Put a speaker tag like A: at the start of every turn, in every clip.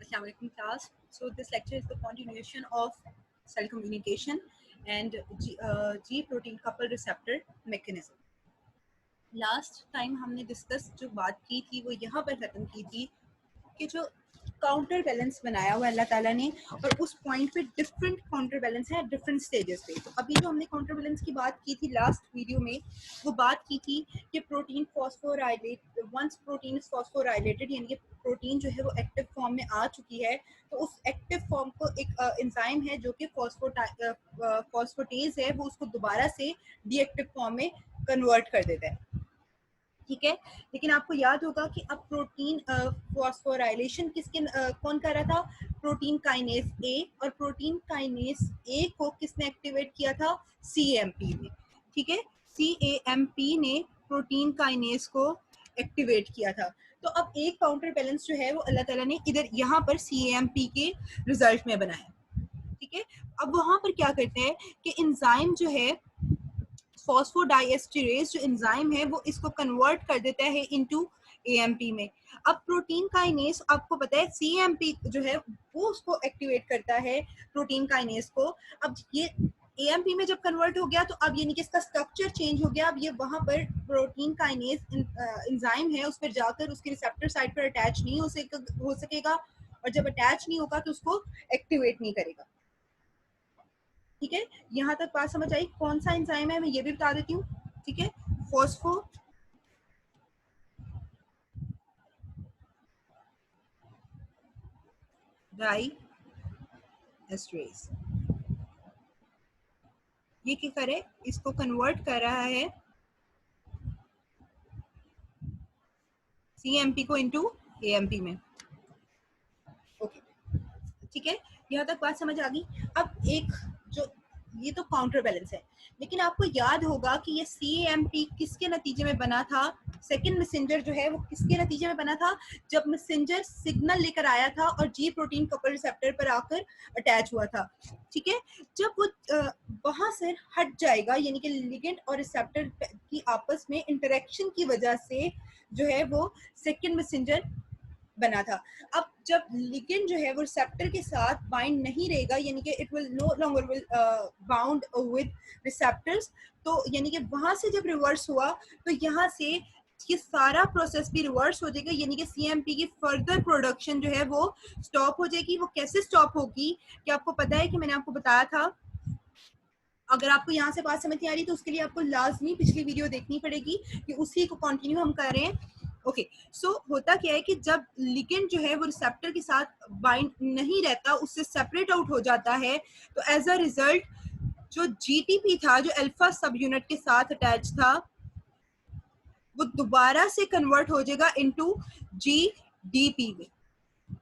A: Assalamualaikum class. So this lecture is the continuation of cell communication and G protein couple receptor mechanism. Last time हमने discuss जो बात की थी वो यहाँ पर ख़त्म की थी कि जो काउंटर बैलेंस बनाया हुआ अल्लाह ताला ने और उस पॉइंट पे डिफरेंट काउंटर बैलेंस है डिफरेंट स्टेजेस पे। तो अभी जो हमने काउंटर बैलेंस की बात की थी लास्ट वीडियो में, वो बात की थी कि protein phosphorylate once protein is phosphorylated यानी कि प्रोटीन जो है वो एक्टिव फॉर्म में आ चुकी है, तो उस एक्टिव फॉर्म को एक एंजाइम है जो कि फॉस्फोटेज है, वो उसको दोबारा से डीएक्टिव फॉर्म में कन्वर्ट कर देता है। ठीक है, लेकिन आपको याद होगा कि अब प्रोटीन फॉस्फोराइलेशन कौन कर रहा था? प्रोटीन काइनेज ए, और प्रोटीन काइनेज ए को किसने एक्टिवेट किया था? सीएमपी ने। ठीक है, सीएमपी ने प्रोटीन काइनेज को एक्टिवेट किया था। तो अब एक काउंटर बैलेंस जो है वो अल्लाह ताला ने इधर यहाँ पर सीएमपी के रिजल्ट में बनाया। ठीक है, अब वहां पर क्या करते हैं कि एंजाइम जो है फॉस्फोडाइएस्टरेज जो एंजाइम है वो इसको कन्वर्ट कर देता है इनटू एएमपी में। अब प्रोटीन काइनेज आपको पता है सीएमपी जो है वो उसको एक्टिवेट करता है प्रोटीन काइनेज को। अब ये एएमपी में जब कन्वर्ट हो गया तो अब यानी कि इसका स्ट्रक्चर चेंज हो गया। अब ये वहां पर प्रोटीन काइनेज एंजाइम है उस पर जाकर उसके रिसेप्टर साइट पर अटैच नहीं हो सकेगा, और जब अटैच नहीं होगा तो उसको एक्टिवेट नहीं करेगा। ठीक है, यहाँ तक बात समझ आई? कौन सा एंजाइम है मैं ये भी बता देती हूँ। ठीक है, फॉस्फो डाइएस्टरेज, ये क्या करे? इसको कन्वर्ट कर रहा है सीएमपी को इनटू एएमपी में। ओके, ठीक है, यहाँ तक बात समझ आ गई। अब एक जो ये तो काउंटर बैलेंस है, लेकिन आपको याद होगा कि ये सीएमपी किसके नतीजे में बना था? सेकंड मैसेंजर जो है वो किसके नतीजे में बना था? जब मैसेंजर सिग्नल लेकर आया था और जी प्रोटीन कपल रिसेप्टर पर आकर अटैच हुआ था। ठीक है, जब वो वहां से हट जाएगा यानी कि लिगेंड और रिसेप्टर की आपस में इंटरेक्शन की वजह से जो है वो सेकंड मैसेंजर बना था। अब जब लिगेंड जो है वो रिसेप्टर के साथ बाइंड नहीं रहेगा यानी कि it will no longer will bound with receptors, तो यानी कि वहां से जब रिवर्स हुआ तो यहाँ से ये सारा प्रोसेस भी रिवर्स हो जाएगा, यानी कि सीएमपी की फर्दर प्रोडक्शन जो है वो स्टॉप हो जाएगी। वो कैसे स्टॉप होगी कि आपको पता है कि मैंने आपको बताया था। अगर आपको यहाँ से बात समझ नहीं आ रही तो उसके लिए आपको लाजमी पिछली वीडियो देखनी पड़ेगी कि उसी को कंटिन्यू हम कर रहे हैं। ओके, सो होता क्या है कि जब लिगेंड जो है वो रिसेप्टर के साथ बाइंड नहीं रहता, उससे सेपरेट आउट हो जाता है, तो एज अ रिजल्ट जो जीटीपी था जो अल्फा सब यूनिट के साथ अटैच था वो दोबारा से कन्वर्ट हो जाएगा इनटू जीडीपी में,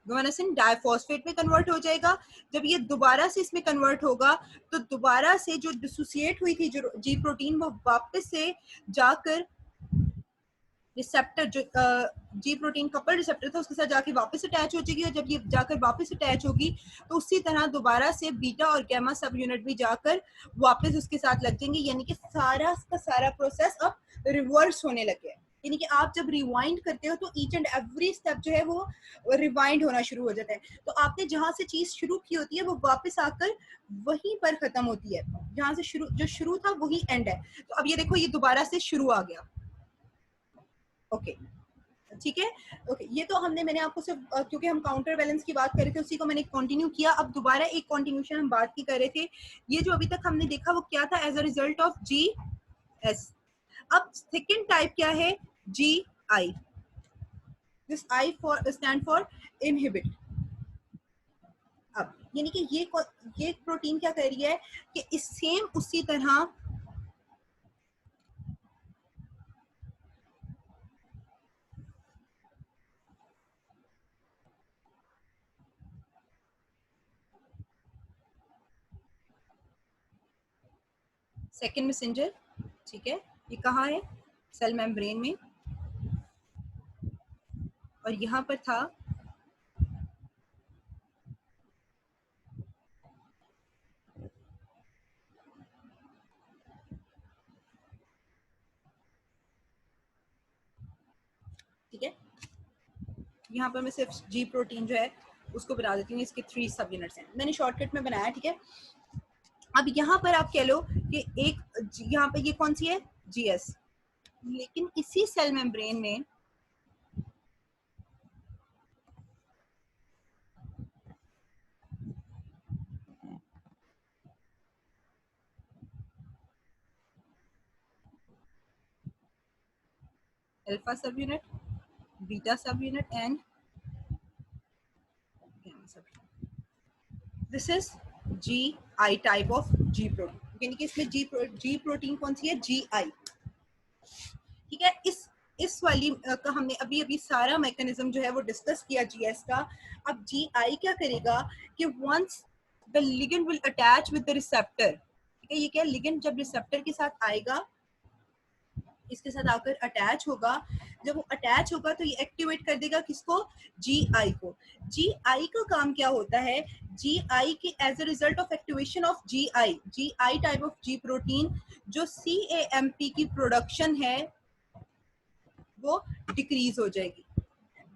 A: गुआनिसिन डाइफॉस्फेट में कन्वर्ट हो जाएगा। जब ये दोबारा से इसमें कन्वर्ट होगा तो दोबारा से जो डिसोसिएट हुई थी जो जी प्रोटीन वो वापस से जाकर रिसेप्टर जो जी प्रोटीन कपल रिसेप्टर था उसके साथ जाके वापस अटैच हो जाएगी, और जब ये जाकर वापस अटैच होगी तो उसी तरह दोबारा से बीटा और गैमा सब यूनिट भी जाकर वापस उसके साथ लग जाएंगे, यानी कि सारा का सारा प्रोसेस अब रिवर्स होने लगे। यानी कि आप जब रिवाइंड करते हो तो ईच एंड एवरी स्टेप जो है वो रिवाइंड होना शुरू हो जाता है। तो आपने जहां से चीज शुरू की होती है वो वापस आकर वहीं पर खत्म होती है, जहां से जो शुरू था वही एंड है। तो अब ये देखो ये दोबारा से शुरू आ गया। ओके, ठीक है। ओके, ये तो मैंने आपको सिर्फ क्योंकि हम काउंटर बैलेंस की बात कर रहे थे उसी को मैंने कंटिन्यू किया। अब दोबारा एक कंटिन्यूशन हम बात की कर रहे थे। ये जो अभी तक हमने देखा वो क्या था? As a result of G S. अब सेकेंड टाइप क्या है? G I. This I for stand for inhibit. अब यानी कि ये प्रोटीन क्या कर रही है कि इस सेम उसी तरह सेकेंड मैसेंजर, ठीक है, ये कहाँ है? सेल मेम्ब्रेन में, और यहाँ पर था ठीक है, यहाँ पर मैं सिर्फ जी प्रोटीन जो है उसको बना देती हूँ। इसके 3 सब यूनिट्स हैं, मैंने शॉर्टकट में बनाया, ठीक है। अब यहाँ पर आप कह लो कि एक यहाँ पे ये कौन सी है, GS, लेकिन इसी सेल मेम्ब्रेन में अल्फा सब यूनिट, बीटा सब यूनिट एंड गामा सब unit. This is GI type of G protein, यानी कि इसमें G प्रोटीन कौन सी है, GI, ठीक है। इस वाली का हमने अभी अभी सारा मैकेनिज्म जो है वो डिस्कस किया GS का। अब GI क्या करेगा कि once the ligand will attach with the receptor, ठीक है, ये क्या, लिगेंड जब रिसेप्टर के साथ आएगा, इसके साथ आकर अटैच होगा, जब वो अटैच होगा तो ये एक्टिवेट कर देगा किसको, GI को। GI का काम क्या होता है, GI के as a result of activation of GI type of G protein, जो CAMP की प्रोडक्शन है वो डिक्रीज हो जाएगी।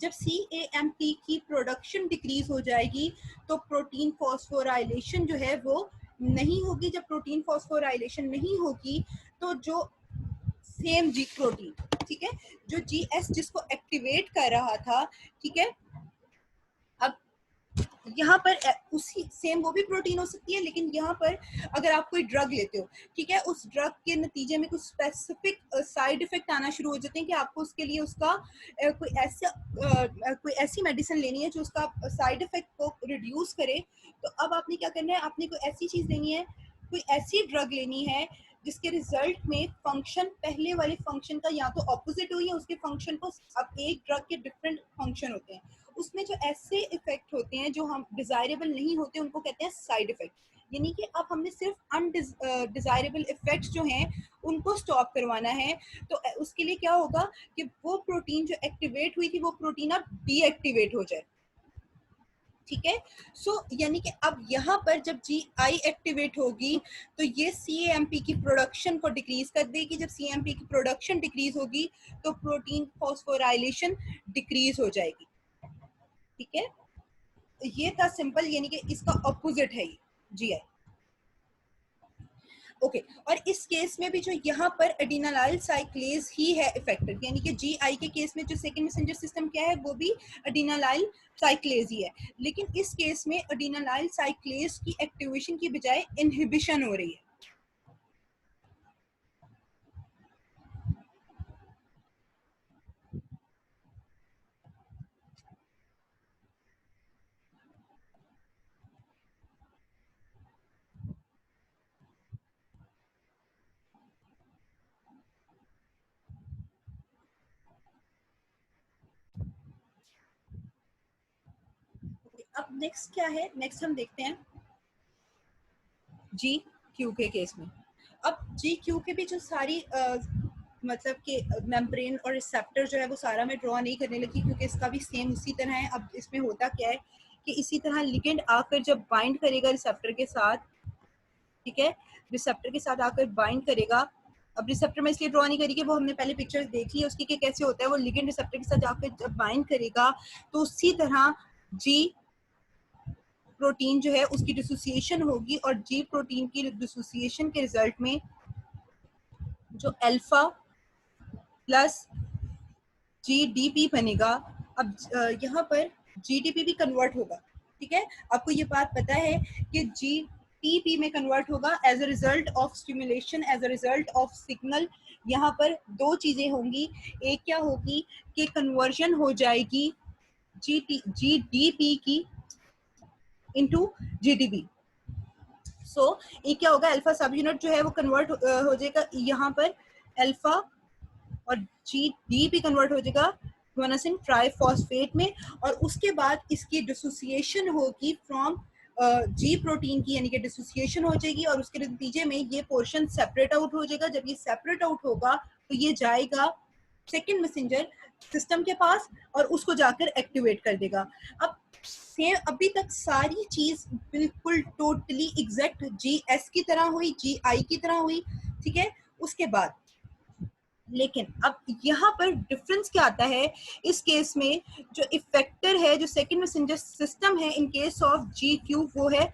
A: जब CAMP की प्रोडक्शन डिक्रीज हो जाएगी तो प्रोटीन फॉस्फोराइलेशन जो है वो नहीं होगी। जब प्रोटीन फॉस्फोराइलेशन नहीं होगी तो जो सेम G प्रोटीन, ठीक है, जो GS जिसको एक्टिवेट कर रहा था, ठीक है, अब यहाँ पर उसी सेम वो भी प्रोटीन हो सकती है, लेकिन यहाँ पर अगर आप कोई ड्रग लेते हो, ठीक है, उस ड्रग के नतीजे में कुछ स्पेसिफिक साइड इफेक्ट आना शुरू हो जाते हैं कि आपको उसके लिए उसका कोई ऐसी मेडिसिन लेनी है जो उसका साइड इफेक्ट को रिड्यूस करे। तो अब आपने क्या करना है, आपने कोई ऐसी चीज लेनी है, कोई ऐसी ड्रग लेनी है जिसके रिजल्ट में फंक्शन पहले वाले फंक्शन का या तो ऑपोजिट हो या उसके फंक्शन को, अब एक ड्रग के डिफरेंट फंक्शन होते हैं, उसमें जो ऐसे इफेक्ट होते हैं जो हम डिजायरेबल नहीं होते उनको कहते हैं साइड इफेक्ट। यानी कि अब हमने सिर्फ अनडिजायरेबल इफेक्ट्स जो हैं उनको स्टॉप करवाना है। तो उसके लिए क्या होगा कि वो प्रोटीन जो एक्टिवेट हुई थी वो प्रोटीन अब डीएक्टिवेट हो जाए, ठीक है। सो यानी कि अब यहाँ पर जब GI एक्टिवेट होगी तो ये CAMP की प्रोडक्शन को डिक्रीज कर देगी। जब CAMP की प्रोडक्शन डिक्रीज होगी तो प्रोटीन फॉस्फोराइलेशन डिक्रीज हो जाएगी, ठीक है। ये था सिंपल, यानी कि इसका ऑपोजिट है ये GI, ओके। और इस केस में भी जो यहाँ पर एडिनालाइल साइक्लेज ही है इफेक्टेड, यानी कि GI के केस में जो सेकंड मैसेंजर सिस्टम क्या है वो भी एडिनालाइल साइक्लेज ही है, लेकिन इस केस में एडिनालाइल साइक्लेज की एक्टिवेशन की बजाय इनहिबिशन हो रही है। अब नेक्स्ट क्या है, नेक्स्ट हम देखते हैं GQ के केस में। अब GQ के भी जो सारी मतलब कि मेम्ब्रेन और रिसेप्टर जो है वो सारा मैं ड्रॉ नहीं करने लगी क्योंकि इसका भी सेम उसी तरह है। अब इसमें होता क्या है कि इसी तरह लिगेंड आकर जब बाइंड करेगा रिसेप्टर के साथ, ठीक है, रिसेप्टर के साथ आकर बाइंड करेगा। अब रिसेप्टर में इसलिए ड्रॉ नहीं करी कि वो हमने पहले पिक्चर देख ली उसकी कि कैसे होता है, वो लिगेंड रिसेप्टर के साथ जाकर जब बाइंड करेगा तो उसी तरह G प्रोटीन जो है उसकी डिसोसिएशन होगी और G प्रोटीन की डिसोसिएशन के रिजल्ट में जो अल्फा प्लस GDP बनेगा। अब यहाँ पर GDP भी कन्वर्ट होगा, ठीक है। आपको ये बात पता है कि GTP में कन्वर्ट होगा as a result of stimulation, as a result of signal. यहाँ पर दो चीजें होंगी, एक क्या होगी कि कन्वर्जन हो जाएगी GDP की इनटू GDP। सो एक क्या होगा, अल्फा सब यूनिट जो है वो कन्वर्ट हो जाएगा यहाँ पर अल्फा, और GD कन्वर्ट हो जाएगा गुआनासिन ट्राइफॉस्फेट में, और उसके बाद इसकी डिसोसिएशन होगी फ्रॉम G प्रोटीन की, यानी कि डिसोसिएशन हो जाएगी और उसके नतीजे में ये पोर्शन सेपरेट आउट हो जाएगा। जब ये सेपरेट आउट होगा तो ये जाएगा सेकंड मैसेंजर सिस्टम के पास और उसको जाकर एक्टिवेट कर देगा। अब सेम अभी तक सारी चीज बिल्कुल टोटली एग्जैक्ट GS की तरह हुई, GI की तरह हुई, ठीक है। उसके बाद लेकिन अब यहाँ पर डिफरेंस क्या आता है इस केस में, जो इफेक्टर है, जो सेकेंड मैसेंजर सिस्टम है इन केस ऑफ GQ, वो है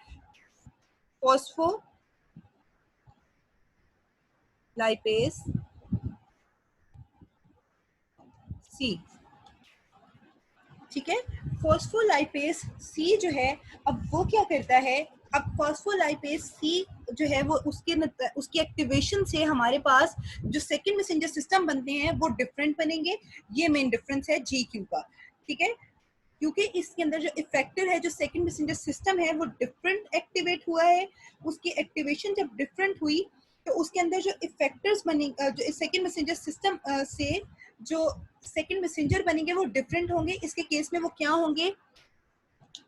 A: फॉस्फोलाइपेज C। ठीक है, फॉस्फोलाइपेज C जो है, अब वो क्या करता है, अब फॉस्फोलाइपेज C जो है वो उसकी एक्टिवेशन से हमारे पास जो सेकंड मैसेंजर सिस्टम बनते हैं वो डिफरेंट बनेंगे। ये मेन डिफरेंस है GQ का। ठीक है, क्योंकि इसके अंदर जो इफेक्टर है, जो सेकंड मैसेंजर सिस्टम है, वो डिफरेंट एक्टिवेट हुआ है। उसकी एक्टिवेशन जब डिफरेंट हुई तो उसके अंदर जो इफेक्टर्स बने, जो सेकंड मैसेंजर सिस्टम से जो सेकंड मैसेंजर बनेंगे वो डिफरेंट होंगे। इसके केस में वो क्या होंगे,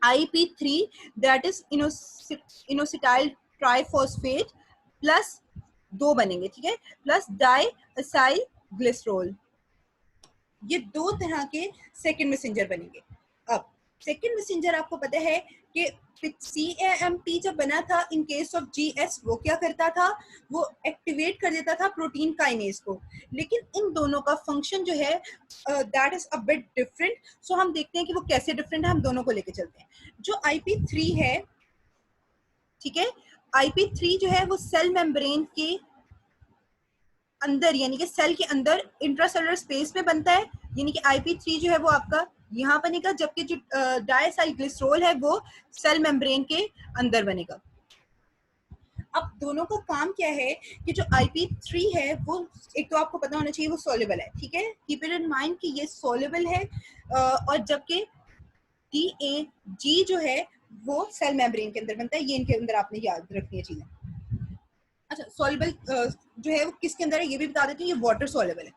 A: IP3 that is inositol triphosphate plus 2 बनेंगे। ठीक है, प्लस डाई असाइल ग्लिसरॉल, ये 2 तरह के सेकंड मैसेंजर बनेंगे। अब सेकंड मैसेंजर आपको पता है कि CAMP जब बना था इन केस ऑफ GS, वो क्या करता था, वो एक्टिवेट कर देता था प्रोटीन काइनेज को। लेकिन इन दोनों का फंक्शन जो है that is a bit different. So हम देखते हैं कि वो कैसे डिफरेंट है, हम दोनों को लेके चलते हैं। जो IP3 है, ठीक है, IP3 जो है वो सेल मेम्ब्रेन के अंदर, यानी कि सेल के अंदर इंट्रासेलुलर स्पेस में बनता है। यानी कि IP3 जो है वो आपका यहाँ बनेगा, जबकि जो डायसाइल ग्लिसरॉल है वो सेल मेम्ब्रेन के अंदर बनेगा। अब दोनों का काम क्या है कि जो IP3 है वो, एक तो आपको पता होना चाहिए वो सोल्यूबल है। ठीक है, कीप इट इन माइंड कि ये सोल्यूबल है, और जबकि DAG जो है वो सेल मेम्ब्रेन के अंदर बनता है। ये इनके अंदर आपने याद रखनी है चीजें। अच्छा, सॉल्युबल जो है वो किसके अंदर है ये भी बता देती हूँ, ये वाटर सॉल्युबल है।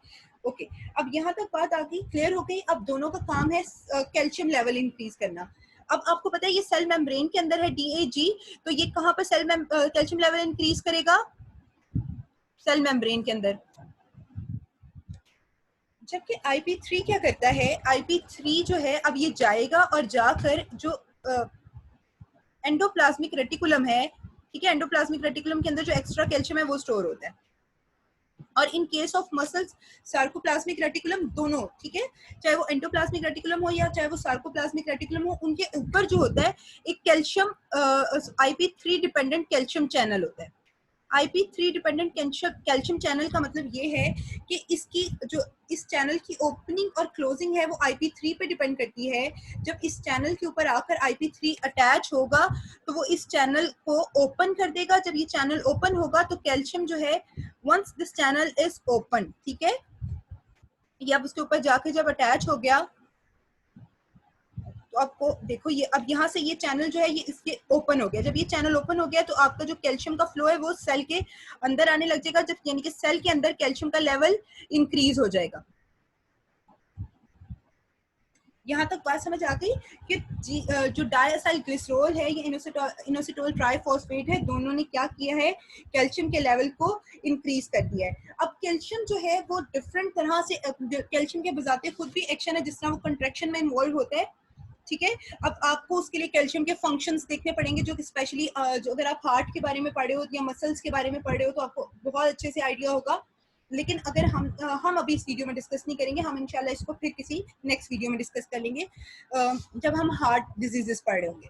A: ओके, अब यहाँ तक बात आ गई, क्लियर हो गई। अब दोनों का काम है कैल्शियम लेवल इंक्रीज करना। अब आपको पता है ये सेल मेम्ब्रेन के अंदर है DAG, तो ये कहाँ पर कैल्शियम लेवल इंक्रीज करेगा, सेल मेम्ब्रेन के अंदर। जबकि IP3 क्या करता है, IP3 जो है अब ये जाएगा और जाकर जो एंडोप्लाज्मिक रेटिकुलम है, ठीक है, एंडोप्लाज्मिक रेटिकुलम के अंदर जो एक्स्ट्रा कैल्शियम है वो स्टोर होता है। और in case of muscles sarcoplasmic reticulum दोनों, ठीक है, चाहे वो एंडोप्लाज्मिक रेटिकुलम हो या चाहे वो सार्कोप्लाज्मिक रेटिकुलम हो, उनके ऊपर जो होता है एक calcium IP3 dependent calcium channel होता है। IP3 डिपेंडेंट कैल्शियम चैनल का मतलब ये है कि इसकी जो इस चैनल की ओपनिंग और क्लोजिंग है वो IP3 पे डिपेंड करती है। जब इस चैनल के ऊपर आकर IP3 अटैच होगा तो वो इस चैनल को ओपन कर देगा। जब ये चैनल ओपन होगा तो कैल्शियम जो है, once this channel is open, ठीक है, ये अब उसके ऊपर जाके जब अटैच हो गया तो आपको देखो ये अब यहाँ से ये चैनल जो है ये इसके ओपन हो गया। जब ये चैनल ओपन हो गया तो आपका जो कैल्शियम का फ्लो है वो सेल के अंदर आने लग जाएगा, जब यानी कि सेल के अंदर कैल्शियम का लेवल इंक्रीज हो जाएगा। यहाँ तक बात समझ आ गई कि जो डायसाइल ग्लिसरॉल है, ये इनोसिटोल ट्राइफॉस्फेट है, दोनों ने क्या किया है, कैल्शियम के लेवल को इंक्रीज कर दिया है। अब कैल्शियम जो है वो डिफरेंट तरह से, कैल्शियम के बजाते खुद भी एक्शन है, जिस तरह वो कंट्रैक्शन में इन्वॉल्व होता है। ठीक है, अब आपको उसके लिए कैल्शियम के फंक्शंस देखने पड़ेंगे, जो कि स्पेशली जो अगर आप हार्ट के बारे में पढ़े हो या मसल्स के बारे में पढ़े हो तो आपको बहुत अच्छे से आइडिया होगा। लेकिन अगर हम अभी इस वीडियो में डिस्कस नहीं करेंगे, हम इंशाल्लाह इसको फिर किसी नेक्स्ट वीडियो में डिस्कस कर लेंगे, जब हम हार्ट डिजीजेस पढ़ रहे होंगे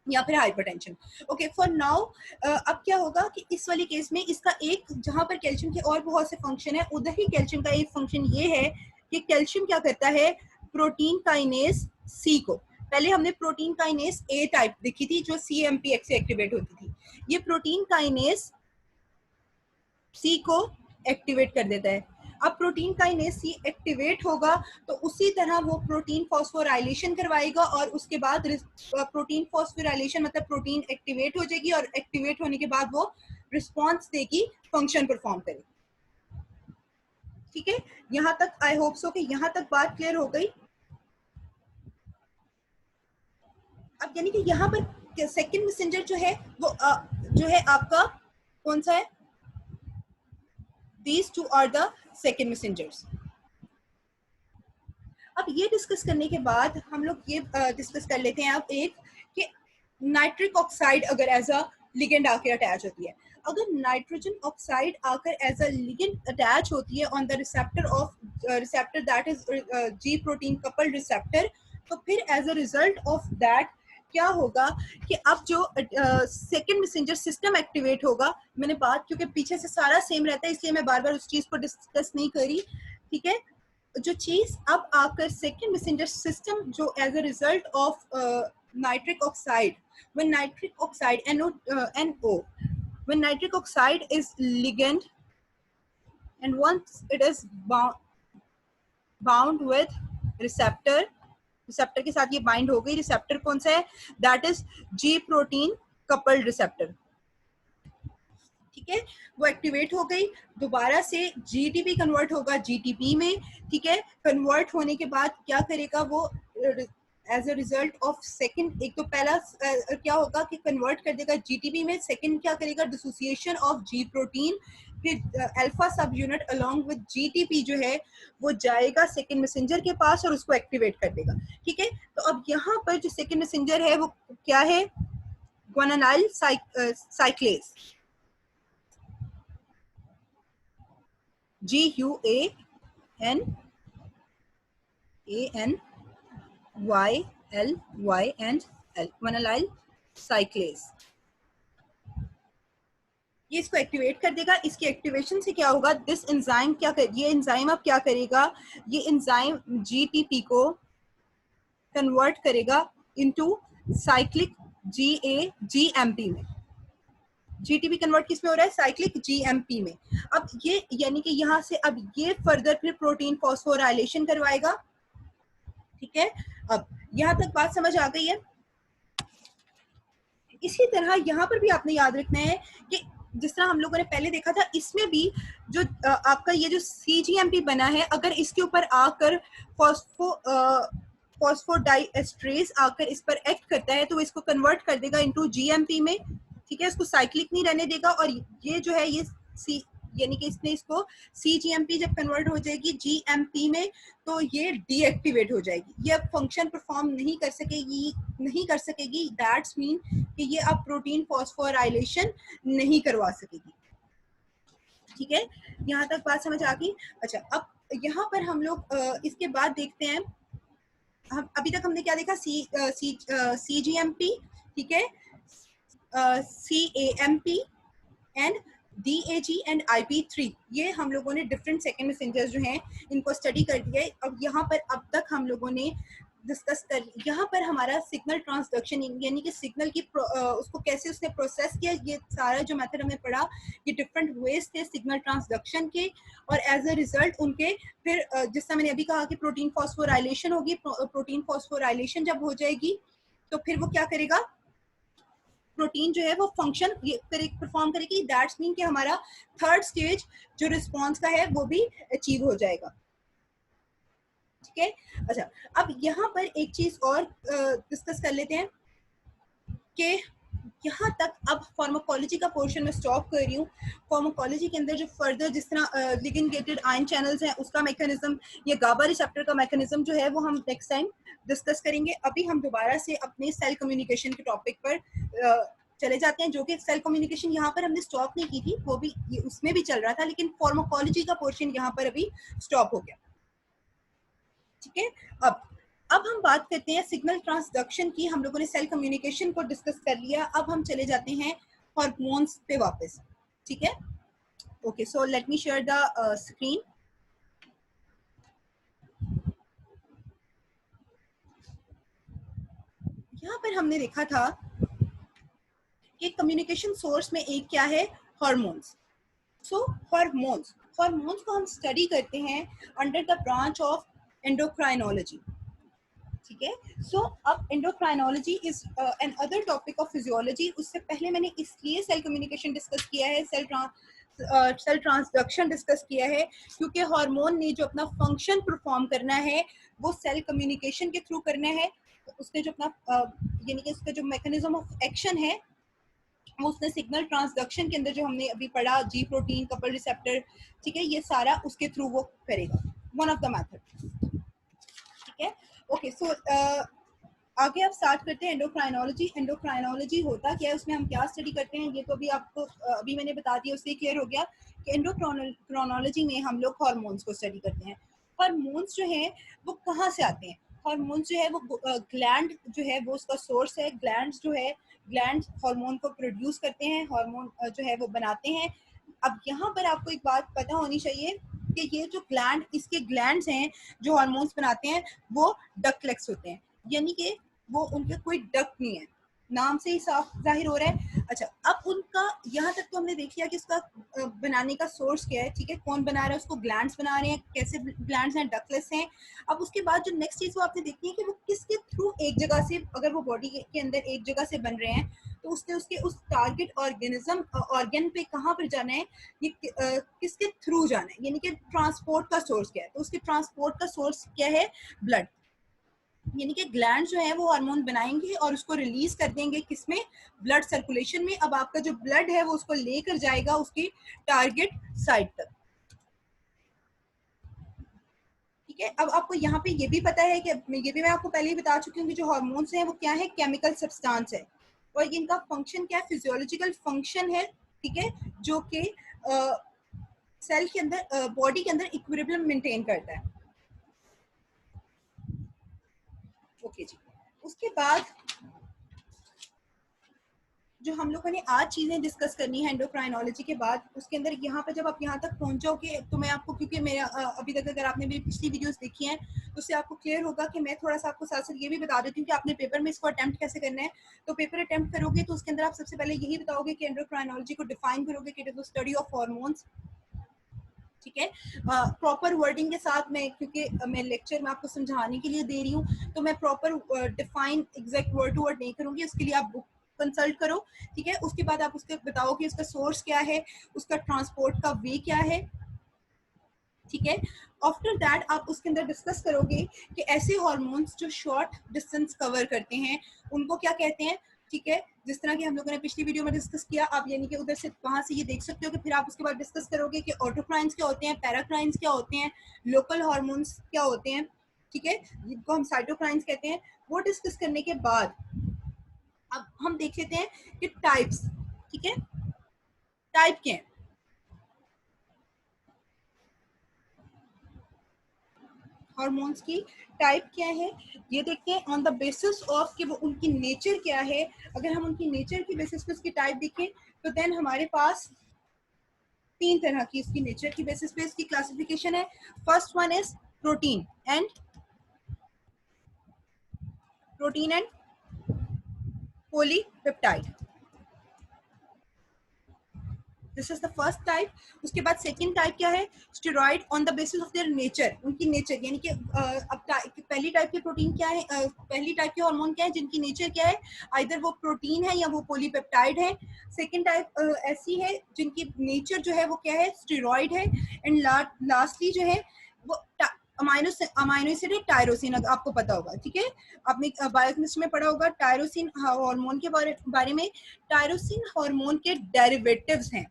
A: या फिर हाइपरटेंशन। ओके, फॉर नाउ अब क्या होगा कि इस वाली केस में इसका एक, जहां पर कैल्शियम के और बहुत से फंक्शन है, उधर ही कैल्शियम का एक फंक्शन ये है कि कैल्शियम क्या करता है, प्रोटीन काइनेज C को, पहले हमने प्रोटीन काइनेज A टाइप देखी थी जो CMPX से एक्टिवेट होती थी, ये प्रोटीन काइनेज C को एक्टिवेट कर देता है। अब प्रोटीन काइनेज C एक्टिवेट होगा तो उसी तरह वो प्रोटीन फॉस्फोराइलेशन करवाएगा और उसके बाद प्रोटीन फॉस्फोराइलेशन मतलब प्रोटीन एक्टिवेट हो जाएगी और एक्टिवेट होने के बाद वो रिस्पॉन्स देगी, फंक्शन परफॉर्म करेगी। ठीक है, यहाँ तक आई होप सो कि यहाँ तक बात क्लियर हो गई। अब यानी कि यहाँ पर सेकंड मैसेंजर जो है वो जो है आपका कौन सा है, these two are the second messengers। अब ये डिस्कस करने के बाद हम लोग ये डिस्कस कर लेते हैं अब एक कि नाइट्रिक ऑक्साइड अगर एज अ लिगेंड आके अटैच होती है। अगर नाइट्रोजन ऑक्साइड आकर एज अ लिगेंड अटैच होती है on the receptor that is G protein coupled receptor, तो फिर as a result of that क्या होगा कि अब जो सेकेंड मैसेंजर सिस्टम एक्टिवेट होगा। मैंने बात क्योंकि पीछे से सारा सेम रहता है इसलिए मैं बार बार उस चीज को डिस्कस नहीं करी, ठीक है। जो चीज अब आकर सेकेंड मैसेंजर सिस्टम जो as a result of nitric oxide, when nitric oxide NO when nitric oxide is ligand and once it is bound with receptor, receptor के साथ ये बाइंड हो गई। रिसेप्टर कौन सा है? That is G protein coupled receptor, ठीक है। वो एक्टिवेट हो गई, दोबारा से जीटीपी कन्वर्ट होगा जीटीपी में, ठीक है। कन्वर्ट होने के बाद क्या करेगा वो as a result of second, एक तो पहला क्या होगा कि कन्वर्ट कर देगा जीटीपी में, सेकंड क्या करेगा डिसोसिएशन ऑफ जी प्रोटीन, फिर अल्फा सब यूनिट अलोंग विद जीटीपी जो है वो जाएगा सेकंड मैसेंजर के पास और उसको एक्टिवेट कर देगा, ठीक है। तो अब यहाँ पर जो सेकंड मैसेंजर है वो क्या है? ग्वानिलाइल साइक्लेज, GUANANYLYNL, ग्वानिलाइल साइक्लेज। ये इसको एक्टिवेट कर देगा। इसकी एक्टिवेशन से क्या होगा? दिस एंजाइम क्या कर, ये एंजाइम अब क्या करेगा? ये एंजाइम जीटीपी को कन्वर्ट करेगा इनटू साइक्लिक GAGMP में। जीटीपी कन्वर्ट किस में हो रहा है? साइक्लिक जीएमपी में। अब ये यानी कि यहाँ से अब ये फर्दर फिर प्रोटीन फॉस्फोराइलेशन करवाएगा, ठीक है। अब यहाँ तक बात समझ आ गई है। इसी तरह यहाँ पर भी आपने याद रखना है कि जिस तरह हम लोगों ने पहले देखा था, इसमें भी जो आपका ये जो सीजीएमपी बना है, अगर इसके ऊपर आकर फॉस्फोडाइएस्ट्रेज आकर इस पर एक्ट करता है तो इसको कन्वर्ट कर देगा इनटू जीएमपी में, ठीक है। इसको साइक्लिक नहीं रहने देगा और ये जो है ये सी यानी कि इसने इसको सीजीएमपी जब कन्वर्ट हो जाएगी जीएमपी में तो ये डीएक्टिवेट हो जाएगी, ये अब फंक्शन परफॉर्म नहीं कर सकेगी। दैट्स मीन कि ये अब प्रोटीन फॉस्फोराइलेशन नहीं करवा सकेगी, ठीक है। यहाँ तक बात समझ आ गई। अच्छा, अब यहाँ पर हम लोग इसके बाद देखते हैं, हम अभी तक हमने क्या देखा? सीजीएमपी, ठीक है, CAMP and DAG and IP3, ये हम लोगों ने डिफरेंट सेकेंड मैसेंजर्स जो हैं इनको स्टडी कर दिया है। अब यहाँ पर अब तक हम लोगों ने डिस्कस कर, यहाँ पर हमारा सिग्नल ट्रांसडक्शन यानी कि सिग्नल की उसको कैसे उसने प्रोसेस किया, ये सारा जो मेथड हमने पढ़ा, ये डिफरेंट वेज थे सिग्नल ट्रांसडक्शन के, और एज अ रिजल्ट उनके फिर जिस तरह मैंने अभी कहा कि प्रोटीन फॉस्फोराइलेशन होगी। प्रोटीन फॉस्फोराइलेशन जब हो जाएगी तो फिर वो क्या करेगा? प्रोटीन जो है वो फंक्शन परफॉर्म करेगी। दैट्स मीन कि हमारा थर्ड स्टेज जो रिस्पॉन्स का है वो भी अचीव हो जाएगा, ठीक है। अच्छा, अब यहाँ पर एक चीज और डिस्कस कर लेते हैं कि यहाँ तक अब फार्माकोलॉजी का पोर्शन में स्टॉप कर रही हूँ। फार्माकोलॉजी के अंदर जो फर्दर जिस तरह लिगेंड गेटेड आयन चैनल्स हैं उसका मैकेनिज्म, ये गाबा रिसेप्टर का मैकेनिज्म जो है वो हम नेक्स्ट टाइम डिस्कस करेंगे। अभी हम दोबारा से अपने सेल कम्युनिकेशन के टॉपिक पर चले जाते हैं, जो कि सेल कम्युनिकेशन यहाँ पर हमने स्टॉप नहीं की थी, वो भी उसमें भी चल रहा था, लेकिन फार्माकोलॉजी का पोर्शन यहाँ पर अभी स्टॉप हो गया, ठीक है। अब हम बात करते हैं सिग्नल ट्रांसडक्शन की। हम लोगों ने सेल कम्युनिकेशन को डिस्कस कर लिया, अब हम चले जाते हैं हार्मोन्स पे वापस, ठीक है। Okay, so let me share the screen. यहाँ पर हमने देखा था कि कम्युनिकेशन सोर्स में एक क्या है? हार्मोन्स। सो हार्मोन्स को हम स्टडी करते हैं under the branch of endocrinology, ठीक है। सो अब endocrinology is an other topic of physiology. उससे पहले मैंने इसलिए सेल कम्युनिकेशन डिस्कस किया है, सेल ट्रांसडक्शन डिस्कस किया है, क्योंकि हार्मोन ने जो अपना फंक्शन परफॉर्म करना है वो सेल कम्युनिकेशन के थ्रू करना है। उसने जो अपना यानी कि उसका जो मैकेनिज्म ऑफ एक्शन है वो उसने सिग्नल ट्रांसडक्शन के अंदर जो हमने अभी पढ़ा, जी प्रोटीन कपल रिसेप्टर, ठीक है, ये सारा उसके थ्रू वो करेगा, वन ऑफ द मेथड, ठीक है। ओके, सो आगे आप स्टार्ट करते हैं एंडोक्राइनोलॉजी। एंडोक्राइनोलॉजी होता क्या है, उसमें हम क्या स्टडी करते हैं, ये तो अभी आपको अभी मैंने बता दिया, उससे क्लियर हो गया कि एंडोक्राइनोलॉजी में हम लोग हार्मोन्स को स्टडी करते हैं। हार्मोन्स जो है वो कहाँ से आते हैं, हार्मोन्स जो है वो ग्लैंड जो है वो उसका सोर्स है। ग्लैंड जो है, ग्लैंड हार्मोन को प्रोड्यूस करते हैं, हार्मोन जो है वो बनाते हैं। अब यहाँ पर आपको एक बात पता होनी चाहिए कि ये जो ग्लैंड, इसके ग्लैंड्स हैं जो हार्मोन्स बनाते हैं, वो डक्टलेस होते हैं, यानी कि वो उनके कोई डक्ट नहीं है, नाम से ही साफ जाहिर हो रहा है। अच्छा, अब उनका यहाँ तक तो हमने देख लिया कि उसका बनाने का सोर्स क्या है, ठीक है, कौन बना रहा है उसको, ग्लैंड्स बना रहे हैं, कैसे ग्लैंड्स हैं, डक्टलेस हैं। अब उसके बाद जो नेक्स्ट चीज वो आपने देखनी है कि वो किसके थ्रू एक जगह से, अगर वो बॉडी के अंदर एक जगह से बन रहे हैं, तो उसने उसके उस टारगेट ऑर्गेनिज्म ऑर्गन पे कहाँ पर जाना है, ये किसके थ्रू जाना है, यानी कि ट्रांसपोर्ट का सोर्स क्या है। तो उसके ट्रांसपोर्ट का सोर्स क्या है, ब्लड, यानी कि ग्लैंड जो है वो हार्मोन बनाएंगे और उसको रिलीज कर देंगे किसमें, ब्लड सर्कुलेशन में। अब आपका जो ब्लड है वो उसको लेकर जाएगा उसकी टारगेट साइट तक, ठीक है। अब आपको यहाँ पे ये भी पता है कि ये भी मैं आपको पहले ही बता चुकी हूँ कि जो हार्मोन्स हैं वो क्या है, केमिकल सब्सटेंस है, और इनका फंक्शन क्या है, फिजियोलॉजिकल फंक्शन है, ठीक है, जो कि सेल के अंदर, बॉडी के अंदर इक्विलिब्रियम मेंटेन करता है। ओके जी, उसके बाद जो हम लोगों ने आज चीजें डिस्कस करनी है एंडोक्राइनोलॉजी के बाद, उसके अंदर यहाँ पे जब आप यहाँ तक पहुंचोगे तो मैं आपको, क्योंकि मेरा अभी तक अगर आपने मेरी पिछली वीडियोस देखी हैं तो उससे आपको क्लियर होगा कि मैं थोड़ा सा आपको साथ साथ ये भी बता देती हूँ कि आपने पेपर में इसको अटेम्प्ट कैसे करना है। तो पेपर अटेम्प्ट करोगे तो उसके अंदर आप सबसे पहले यही बताओगे कि एंडोक्राइनोलॉजी को डिफाइन करोगे कि it is the study of hormones, ठीक है, प्रॉपर वर्डिंग के साथ। मैं क्योंकि मैं लेक्चर में आपको समझाने के लिए दे रही हूँ तो मैं proper define exact word to word नहीं करूंगी, उसके लिए आप बुक कंसल्ट करो, ठीक है। उसके बाद आप उसके बताओ कि उसका सोर्स क्या है, उसका ट्रांसपोर्ट का वे क्या है, ठीक है। आफ्टर दैट आप उसके अंदर डिस्कस करोगे कि ऐसे हार्मोन्स जो शॉर्ट डिस्टेंस कवर करते हैं उनको क्या कहते हैं, ठीक है। जिस तरह की हम लोगों ने पिछली वीडियो में डिस्कस किया, आप यानी कि उधर से वहां से ये देख सकते हो कि फिर आप उसके बाद डिस्कस करोगे कि ऑटोक्राइंस क्या होते हैं, पैराक्राइंस क्या होते हैं, लोकल हार्मोन्स क्या होते हैं, ठीक है, जिनको हम साइटोक्राइंस कहते हैं। वो डिस्कस करने के बाद अब हम देख लेते हैं कि टाइप्स, ठीक है, टाइप क्या है हार्मोन्स की, टाइप क्या है, ये देखते हैं ऑन द बेसिस ऑफ कि वो उनकी नेचर क्या है। अगर हम उनकी नेचर की बेसिस पे उसकी टाइप देखें तो देन हमारे पास तीन तरह की इसकी नेचर की बेसिस पे इसकी क्लासिफिकेशन है। First one is protein and polypeptide, this is the first type. उसके बाद सेकंड टाइप क्या है, steroid on the basis of their nature, उनकी नेचर, यानी कि अब पहली टाइप के प्रोटीन क्या है, पहली टाइप के हार्मोन क्या है जिनकी नेचर क्या है, आइदर वो प्रोटीन है या वो पॉलीपेप्टाइड है। सेकंड टाइप ऐसी है जिनकी नेचर जो है वो क्या है, स्टेरॉइड है। एंड लास्टली जो है वो अमाइनो एसिड है, टायरोसिन, आपको पता होगा, ठीक है। आपने बायोकेमिस्ट्री में पढ़ा होगा टायरोसिन हार्मोन के बारे में। टायरोसिन हार्मोन के डेरिवेटिव्स हैं,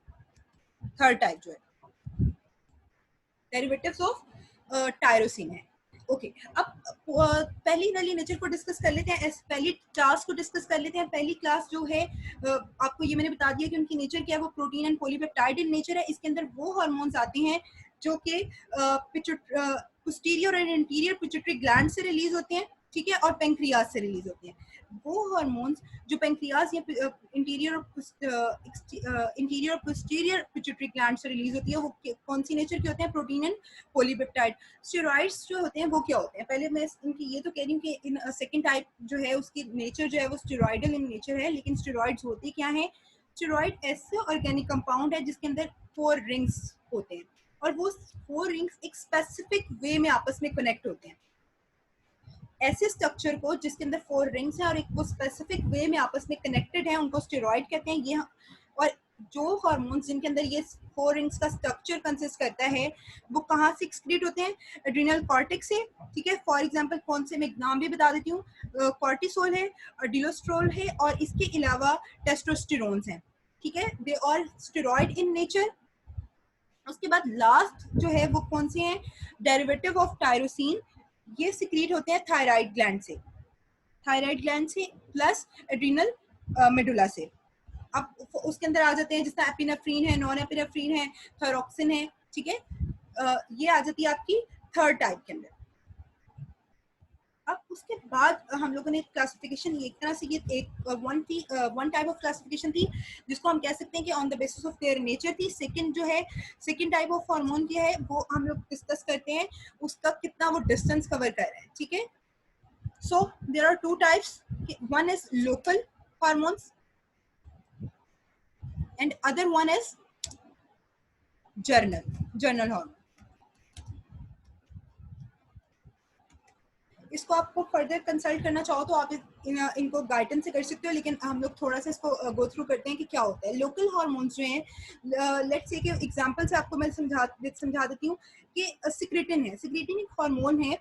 A: थर्ड टाइप जो है डेरिवेटिव्स ऑफ टायरोसिन है। ओके, अब पहली वाली नेचर को डिस्कस कर लेते हैं, पहली क्लास को डिस्कस कर लेते हैं। पहली क्लास जो है आपको ये मैंने बता दिया कि उनकी नेचर क्या है, वो protein and polypeptide in nature है। इसके अंदर वो हार्मोन्स आते हैं जो कि पोस्टीरियर और इंटीरियर पिट्यूटरी ग्लैंड से रिलीज होते हैं, ठीक है, और पेंक्रियाज से रिलीज होते हैं। वो हार्मोन्स जो पेंक्रियाज या interior interior posterior pituitary gland से रिलीज होती है, वो कौन सी नेचर के होते हैं, प्रोटीन एंड पॉलीपेप्टाइड। स्टेरॉइड्स जो होते हैं वो क्या होते हैं, पहले मैं इनकी ये तो कह रही हूँ कि इन सेकंड टाइप जो है उसकी नेचर जो है वो स्टेरॉइडल इन नेचर है, लेकिन स्टेरॉइड्स होते क्या है, स्टेरॉइड ऐसे ऑर्गेनिक कंपाउंड है जिसके अंदर 4 रिंग्स होते हैं, और वो 4 रिंग्स एक स्पेसिफिक वे में आपस में कनेक्ट होते हैं। ऐसे स्ट्रक्चर को जिसके अंदर 4 रिंग्स हैं और एक वो स्पेसिफिक वे में आपस में कनेक्टेड है, उनको स्टेरॉइड कहते हैं। ये और जो हार्मोन्स जिनके अंदर ये 4 रिंग्स का स्ट्रक्चर कंसिस्ट करता है वो कहाँ से एक्सक्रीट होते हैं, एड्रिनल कॉर्टेक्स से, ठीक है। फॉर एग्जांपल कौन से, मैं नाम भी बता देती हूँ, कॉर्टिसोल है, डिलोस्ट्रोल है, और इसके अलावा टेस्टोस्टेरोन्स हैं, ठीक है, they are steroid in nature. उसके बाद लास्ट जो है वो कौन से हैं, डेरिवेटिव ऑफ टायरोसिन, ये सिक्रीट होते हैं थायराइड ग्लैंड से, थायराइड ग्लैंड से प्लस एड्रिनल मेडुला से। अब उसके अंदर आ जाते हैं जिसका एपिनेफ्रीन है, नॉन एपिनेफ्रीन है, थायरॉक्सिन है, ठीक है। ये आ जाती है आपकी थर्ड टाइप के अंदर। अब उसके बाद हम लोगों ने क्लासिफिकेशन एक तरह से, ये एक वन टाइप ऑफ क्लासिफिकेशन थी जिसको हम कह सकते हैं कि on the basis of their nature थी। सेकंड जो है, सेकंड टाइप ऑफ हार्मोन क्या है वो हम लोग डिस्कस करते हैं, उसका कितना वो डिस्टेंस कवर कर रहा है, ठीक है। So there are two types, one is local hormones and other one is general hormone. इसको आपको फर्दर कंसल्ट करना चाहो तो आप इनको गाइडेंस से कर सकते हो, लेकिन हम लोग थोड़ा सा इसको गो थ्रू करते हैं कि क्या होता है। लोकल हार्मोन्स जो हैं, लेट्स से कि एग्जांपल से आपको मैं समझा देती हूँ कि सिक्रेटिन है। सिक्रेटिन एक हार्मोन है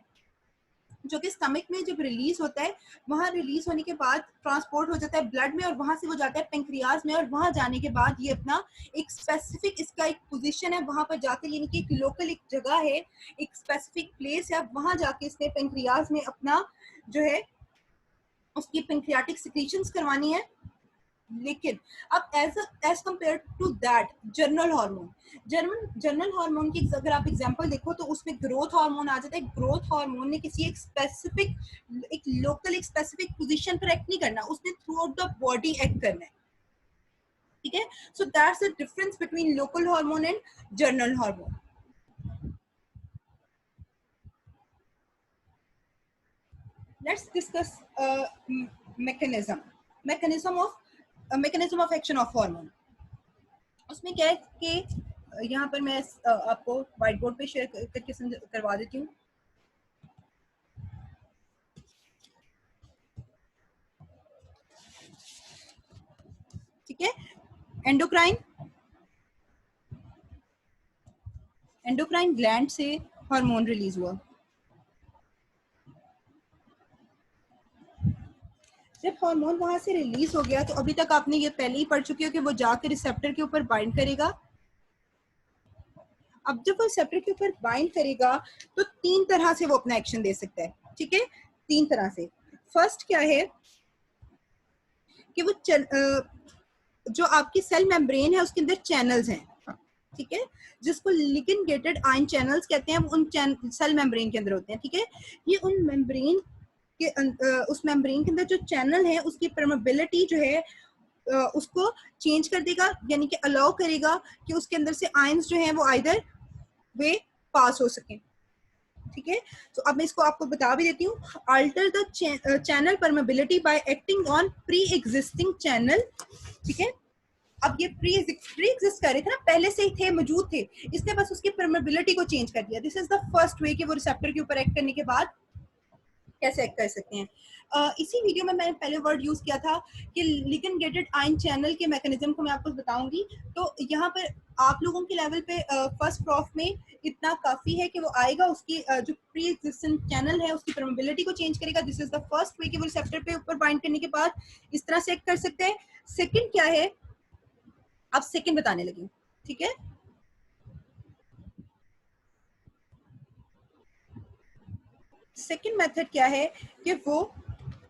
A: जो कि स्टमक में जब रिलीज होता है, वहां रिलीज होने के बाद ट्रांसपोर्ट हो जाता है ब्लड में और वहां से वो जाता है पेंक्रियाज में, और वहां जाने के बाद ये अपना एक स्पेसिफिक, इसका एक पोजीशन है, वहां पर जाके यानी कि एक लोकल एक जगह है, एक स्पेसिफिक प्लेस है, वहां जाके इसने पेंक्रियाज में अपना जो है उसकी पेंक्रियाटिक सिक्रीशंस करवानी है। लेकिन अब as compare to that general hormone, general hormone की अगर आप एग्जांपल देखो तो उसमें ग्रोथ हार्मोन आ जाता है। ग्रोथ हार्मोन ने किसी एक स्पेसिफिक, एक लोकल, एक स्पेसिफिक पोजीशन पर एक्ट नहीं करना, उसने through out the body act करना है, ठीक है। So that's the difference between local hormone and journal hormone. Let's discuss mechanism of action of hormone। उसमें क्या है कि यहाँ पर मैं आपको व्हाइट बोर्ड पे शेयर करके करवा देती हूँ। ठीक है, एंडोक्राइन ग्लैंड से हार्मोन रिलीज हुआ। जब हार्मोन वहां से रिलीज हो गया तो अभी तक आपने ये पहले ही पढ़ चुके हो कि वो जाकर रिसेप्टर के ऊपर बाइंड करेगा। अब जब वो रिसेप्टर के ऊपर बाइंड करेगा तो तीन तरह से वो अपना एक्शन दे सकता है, ठीक है, तीन तरह से। फर्स्ट क्या है कि वो जो आपकी सेल मेम्ब्रेन है उसके अंदर चैनल्स हैं, ठीक है, जिसको लिगेंड गेटेड आयन चैनल्स कहते हैं, उन सेल मेम्ब्रेन के अंदर होते हैं, ठीक है। ये उन मेम्ब्रेन के उस मेम्ब्रेन के अंदर जो चैनल है उसकी परमेबिलिटी जो है उसको चेंज कर देगा, यानी कि अलाउ करेगा कि उसके अंदर से आयंस जो हैं वो आइदर वे पास हो सकें, ठीक है। तो अब मैं इसको आपको बता भी देती हूँ। Alter the channel permeability bye acting on pre existing channel, ठीक है। अब ये प्री एग्जिस्ट कर रहे थे ना, पहले से ही थे, मौजूद थे, इसने बस उसकी परमेबिलिटी को चेंज कर दिया। This is the first way कि वो रिसेप्टर के ऊपर एक्ट करने के बाद कैसे एक्ट कर सकते हैं। इसी वीडियो में मैंने पहले वर्ड यूज किया था कि लिगेंड गेटेड आयन चैनल के मैकेनिज्म को मैं आपको बताऊंगी। तो यहाँ पर आप लोगों के लेवल पे फर्स्ट प्रॉफ में इतना काफी है कि वो आएगा, उसकी जो प्री एग्जिस्टेंट चैनल है उसकी परमेबिलिटी को चेंज करेगा। This is the first way कि वो रिसेप्टर पे ऊपर बाइंड करने के बाद इस तरह से एक्ट कर सकते हैं। सेकंड क्या है, अब सेकंड बताने लगी, ठीक है। सेकंड मेथड क्या है कि वो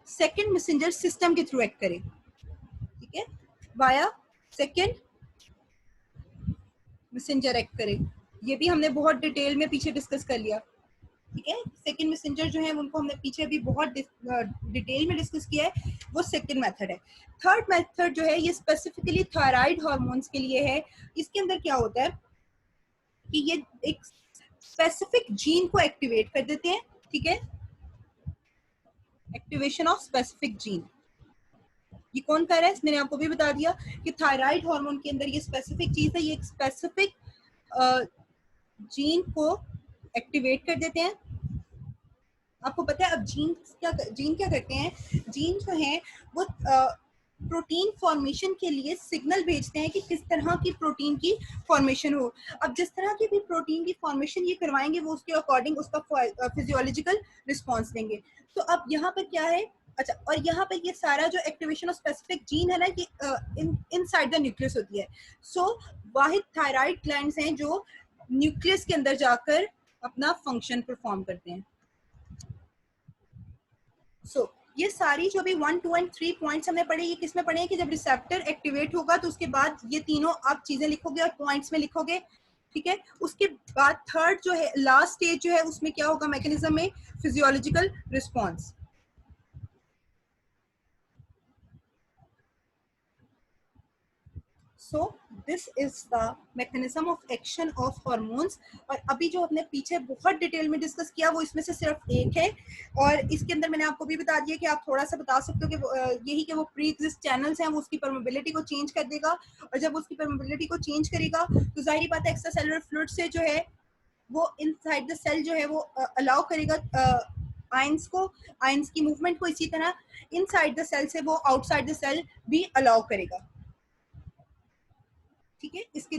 A: सेकंड मैसेंजर सिस्टम के थ्रू एक्ट करे, ठीक है, वाया सेकंड मैसेंजर एक्ट करे। ये भी हमने बहुत डिटेल में पीछे डिस्कस कर लिया, ठीक है। सेकंड मैसेंजर जो है उनको हमने पीछे भी बहुत डिटेल में डिस्कस किया है, वो सेकंड मेथड है। थर्ड मेथड जो है ये स्पेसिफिकली थायराइड हार्मोन्स के लिए है। इसके अंदर क्या होता है कि ये एक स्पेसिफिक जीन को एक्टिवेट कर देते हैं, ठीक है, एक्टिवेशन ऑफ स्पेसिफिक जीन। ये कौन कर रहा है, मैंने आपको भी बता दिया कि थायराइड हार्मोन के अंदर ये स्पेसिफिक चीज है, ये एक स्पेसिफिक जीन को एक्टिवेट कर देते हैं। आपको पता है अब जीन क्या करते हैं, जीन जो है वो प्रोटीन फॉर्मेशन के लिए सिग्नल भेजते हैं कि किस तरह की प्रोटीन की फॉर्मेशन हो। अब जिस तरह की भी प्रोटीन की फॉर्मेशन ये करवाएंगे वो उसके अकॉर्डिंग उसका फिजियोलॉजिकल रिस्पॉन्स देंगे। तो अब यहाँ पर क्या है, अच्छा, और यहाँ पर ये सारा जो एक्टिवेशन ऑफ स्पेसिफिक जीन है ना, ये इनसाइड द न्यूक्लियस होती है। सो वाहिद थायराइड ग्लैंड्स हैं जो न्यूक्लियस के अंदर जाकर अपना फंक्शन परफॉर्म करते हैं। सो ये सारी जो भी 1, 2 एंड 3 पॉइंट्स हमने पढ़े, ये किस में पढ़े हैं कि जब रिसेप्टर एक्टिवेट होगा तो उसके बाद ये तीनों आप चीजें लिखोगे और पॉइंट्स में लिखोगे, ठीक है। उसके बाद थर्ड जो है, लास्ट स्टेज जो है, उसमें क्या होगा मैकेनिज्म में, physiological response. So this is the mechanism of action of hormones. और अभी जो हमने पीछे बहुत डिटेल में डिस्कस किया वो इसमें से सिर्फ एक है, और इसके अंदर मैंने आपको भी बता दिया कि आप थोड़ा सा बता सकते हो कि यही कि वो प्री एग्जिस्ट चैनल्स हैं, वो उसकी परमेबिलिटी को चेंज कर देगा, और जब उसकी परमेबिलिटी को चेंज करेगा तो जाहिर बात है एक्स्ट्रा सेलुलर फ्लूइड से जो है वो इनसाइड द सेल जो है वो अलाउ करेगा आयंस को, आयंस की मूवमेंट को, इसी तरह इनसाइड द सेल से वो आउटसाइड द सेल भी अलाउ करेगा, ठीक है। इसके